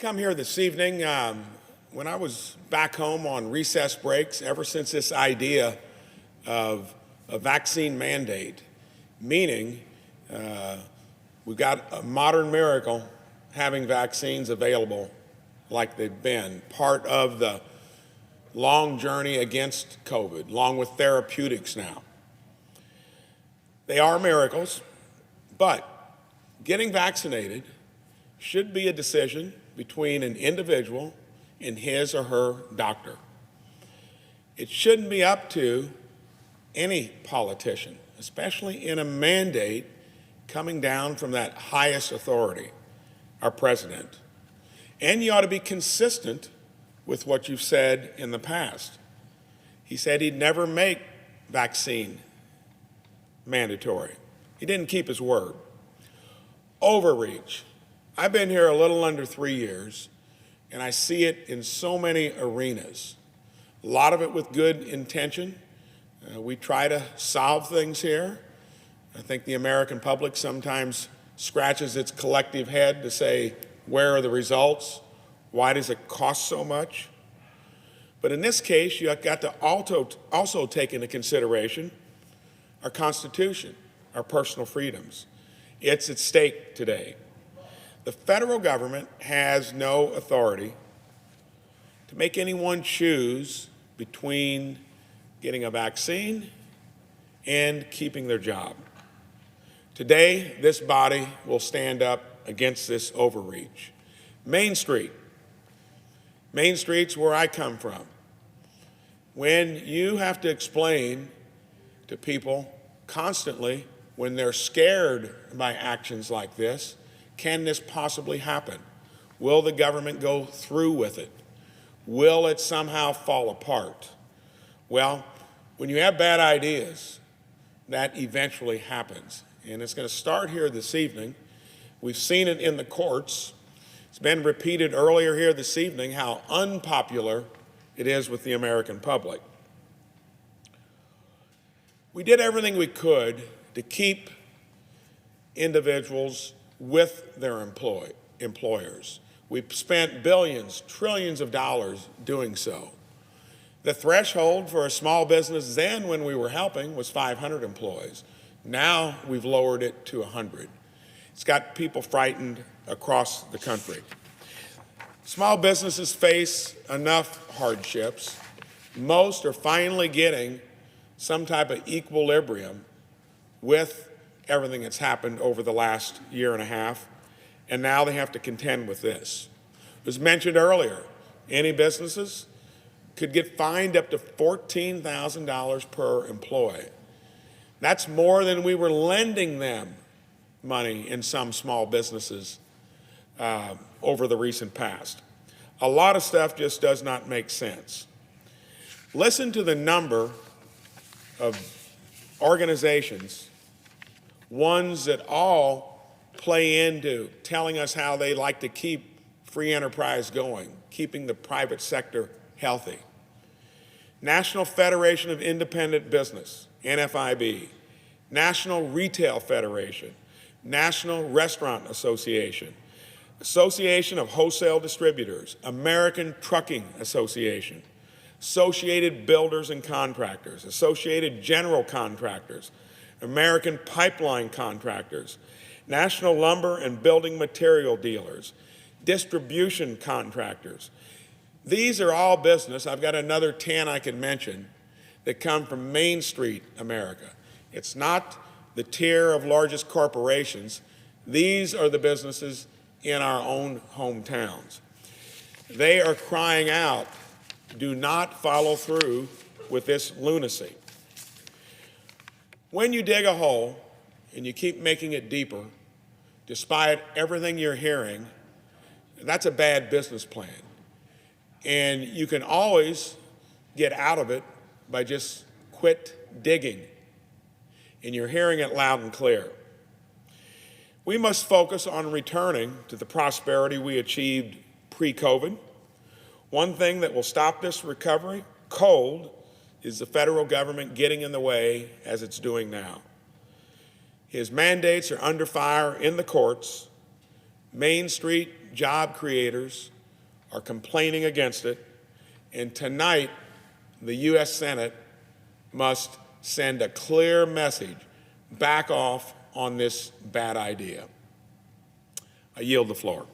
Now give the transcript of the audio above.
come here this evening. When I was back home on recess breaks, ever since this idea of a vaccine mandate, meaning we've got a modern miracle having vaccines available like they've been, part of the long journey against COVID, along with therapeutics now. They are miracles, but getting vaccinated should be a decision between an individual and his or her doctor. It shouldn't be up to any politician, especially in a mandate coming down from that highest authority, our president. And you ought to be consistent with what you've said in the past. He said he'd never make vaccine mandatory. He didn't keep his word. Overreach. I've been here a little under 3 years, and I see it in so many arenas. A lot of it with good intention. We try to solve things here. I think the American public sometimes scratches its collective head to say, where are the results? Why does it cost so much? But in this case, you've got to also take into consideration our Constitution, our personal freedoms. It's at stake today. The federal government has no authority to make anyone choose between getting a vaccine and keeping their job. Today, this body will stand up against this overreach. Main Street's where I come from. When you have to explain to people constantly when they're scared by actions like this, can this possibly happen? Will the government go through with it? Will it somehow fall apart? Well, when you have bad ideas, that eventually happens. And it's going to start here this evening. We've seen it in the courts. It's been repeated earlier here this evening how unpopular it is with the American public. We did everything we could to keep individuals with their employers. We've spent billions, trillions of dollars doing so. The threshold for a small business then when we were helping was 500 employees. Now we've lowered it to 100. It's got people frightened across the country. Small businesses face enough hardships. Most are finally getting some type of equilibrium with everything that's happened over the last year and a half, and now they have to contend with this. It was mentioned earlier, any businesses could get fined up to $14,000 per employee. That's more than we were lending them money in some small businesses over the recent past. A lot of stuff just does not make sense. Listen to the number of organizations, ones that all play into telling us how they like to keep free enterprise going, keeping the private sector healthy. National Federation of Independent Business, NFIB, National Retail Federation, National Restaurant Association, Association of Wholesale Distributors, American Trucking Association, Associated Builders and Contractors, Associated General Contractors, American Pipeline Contractors, National Lumber and Building Material Dealers, Distribution Contractors. These are all business. I've got another 10 I can mention that come from Main Street America. It's not the tier of largest corporations. These are the businesses in our own hometowns. They are crying out, do not follow through with this lunacy. When you dig a hole and you keep making it deeper, despite everything you're hearing, that's a bad business plan. And you can always get out of it by just quit digging. And you're hearing it loud and clear. We must focus on returning to the prosperity we achieved pre-COVID. One thing that will stop this recovery cold is the federal government getting in the way as it's doing now. His mandates are under fire in the courts. Main Street job creators are complaining against it, and tonight the U.S. Senate must send a clear message, back off on this bad idea. I yield the floor.